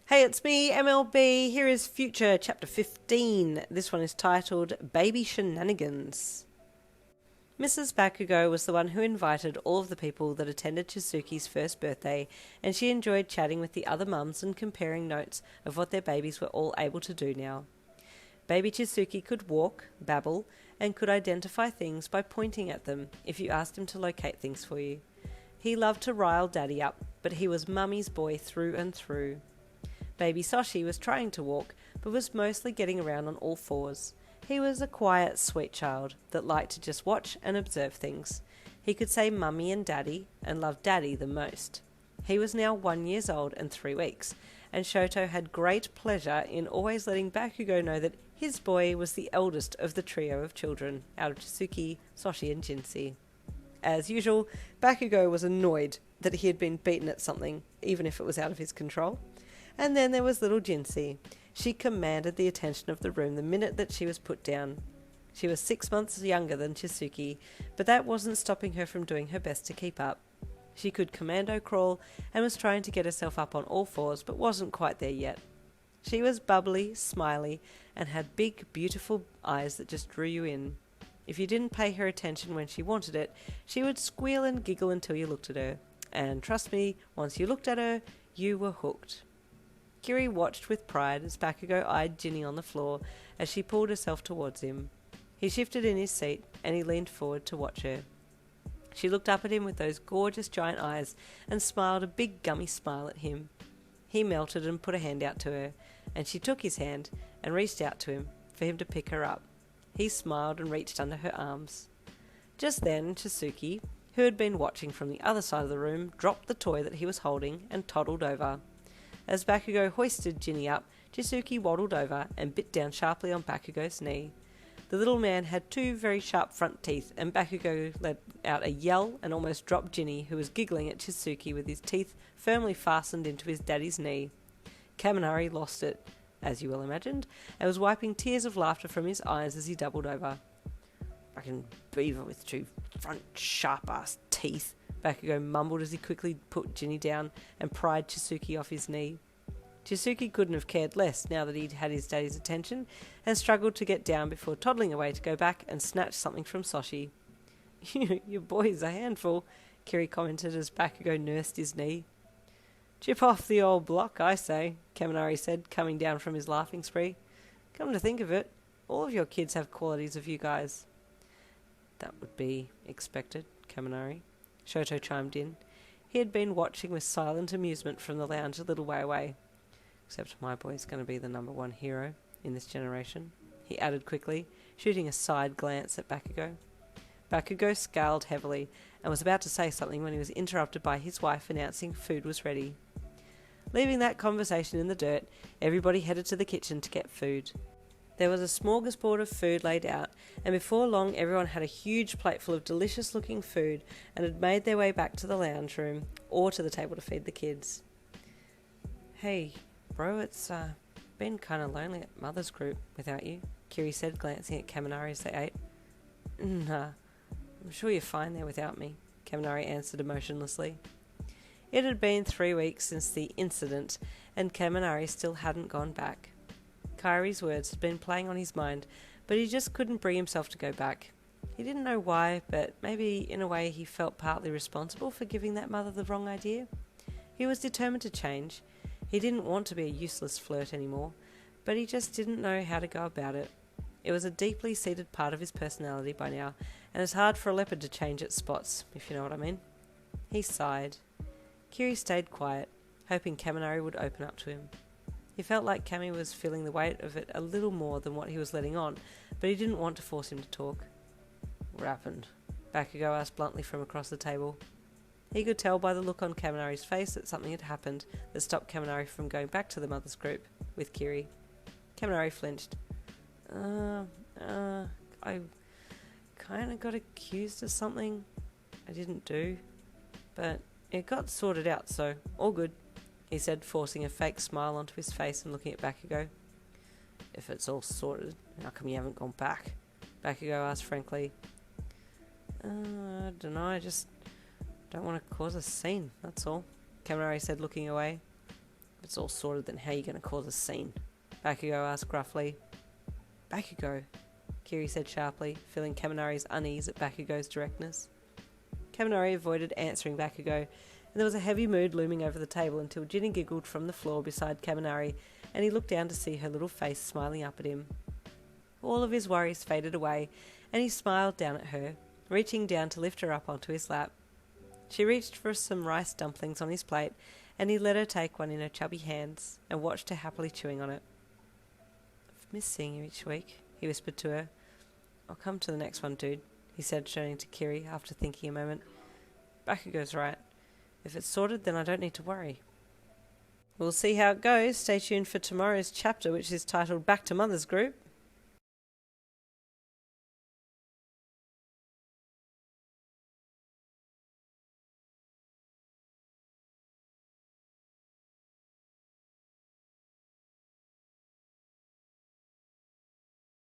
Hey, it's me, MLB. Here is Future, Chapter 15. This one is titled Baby Shenanigans. Mrs. Bakugou was the one who invited all of the people that attended Chizuki's first birthday, and she enjoyed chatting with the other mums and comparing notes of what their babies were all able to do now. Baby Chizuki could walk, babble, and could identify things by pointing at them if you asked him to locate things for you. He loved to rile Daddy up, but he was Mummy's boy through and through. Baby Soshi was trying to walk, but was mostly getting around on all fours. He was a quiet, sweet child that liked to just watch and observe things. He could say Mummy and Daddy, and loved Daddy the most. He was now 1 year old and 3 weeks, and Shoto had great pleasure in always letting Bakugou know that his boy was the eldest of the trio of children, out of Chizuki, Soshi and Jinsei. As usual, Bakugou was annoyed that he had been beaten at something, even if it was out of his control. And then there was little Jinsei. She commanded the attention of the room the minute that she was put down. She was 6 months younger than Chizuki, but that wasn't stopping her from doing her best to keep up. She could commando crawl and was trying to get herself up on all fours, but wasn't quite there yet. She was bubbly, smiley, and had big, beautiful eyes that just drew you in. If you didn't pay her attention when she wanted it, she would squeal and giggle until you looked at her. And trust me, once you looked at her, you were hooked. Kiri watched with pride as Bakugou eyed Ginny on the floor as she pulled herself towards him. He shifted in his seat and he leaned forward to watch her. She looked up at him with those gorgeous giant eyes and smiled a big gummy smile at him. He melted and put a hand out to her, and she took his hand and reached out to him for him to pick her up. He smiled and reached under her arms. Just then, Chizuki, who had been watching from the other side of the room, dropped the toy that he was holding and toddled over. As Bakugou hoisted Ginny up, Chizuki waddled over and bit down sharply on Bakugou's knee. The little man had 2 very sharp front teeth, and Bakugou let out a yell and almost dropped Ginny, who was giggling at Chizuki with his teeth firmly fastened into his daddy's knee. Kaminari lost it, as you well imagined, and was wiping tears of laughter from his eyes as he doubled over. "Fucking beaver with 2 front sharp-ass teeth," Bakugou mumbled as he quickly put Ginny down and pried Chizuki off his knee. Chizuki couldn't have cared less now that he'd had his daddy's attention, and struggled to get down before toddling away to go back and snatch something from Soshi. "Your boy's a handful," Kiri commented as Bakugou nursed his knee. "Chip off the old block, I say," Kaminari said, coming down from his laughing spree. "Come to think of it, all of your kids have qualities of you guys." "That would be expected, Kaminari," Shoto chimed in. He had been watching with silent amusement from the lounge a little way away. "Except my boy's going to be the number 1 hero in this generation," he added quickly, shooting a side glance at Bakugou. Bakugou scowled heavily and was about to say something when he was interrupted by his wife announcing food was ready. Leaving that conversation in the dirt, everybody headed to the kitchen to get food. There was a smorgasbord of food laid out, and before long everyone had a huge plate full of delicious-looking food and had made their way back to the lounge room or to the table to feed the kids. "Hey, bro, it's been kind of lonely at Mother's group without you," Kiri said, glancing at Kaminari as they ate. "Nah, I'm sure you're fine there without me," Kaminari answered emotionlessly. It had been 3 weeks since the incident, and Kaminari still hadn't gone back. Kairi's words had been playing on his mind, but he just couldn't bring himself to go back. He didn't know why, but maybe in a way he felt partly responsible for giving that mother the wrong idea. He was determined to change. He didn't want to be a useless flirt anymore, but he just didn't know how to go about it. It was a deeply seated part of his personality by now, and it's hard for a leopard to change its spots, if you know what I mean. He sighed. Kiri stayed quiet, hoping Kaminari would open up to him. He felt like Kami was feeling the weight of it a little more than what he was letting on, but he didn't want to force him to talk. "What happened?" Bakugou asked bluntly from across the table. He could tell by the look on Kaminari's face that something had happened that stopped Kaminari from going back to the mother's group with Kiri. Kaminari flinched. I kind of got accused of something I didn't do, but it got sorted out, so all good," he said, forcing a fake smile onto his face and looking at Bakugou. "If it's all sorted, how come you haven't gone back?" Bakugou asked frankly. I don't know, I just don't want to cause a scene, that's all," Kaminari said, looking away. it's all sorted, then how are you going to cause a scene? Bakugo asked gruffly. Bakugo, Kiri said sharply, feeling Kaminari's unease at Bakugo's directness. Kaminari avoided answering Bakugo, and there was a heavy mood looming over the table until Ginny giggled from the floor beside Kaminari, and he looked down to see her little face smiling up at him. All of his worries faded away, and he smiled down at her, reaching down to lift her up onto his lap. She reached for some rice dumplings on his plate, and he let her take one in her chubby hands and watched her happily chewing on it. I've missed seeing you each week, he whispered to her. I'll come to the next one, dude, he said, turning to Kiri after thinking a moment. Bakugo's right. If it's sorted, then I don't need to worry. We'll see how it goes. Stay tuned for tomorrow's chapter, which is titled Back to Mother's Group.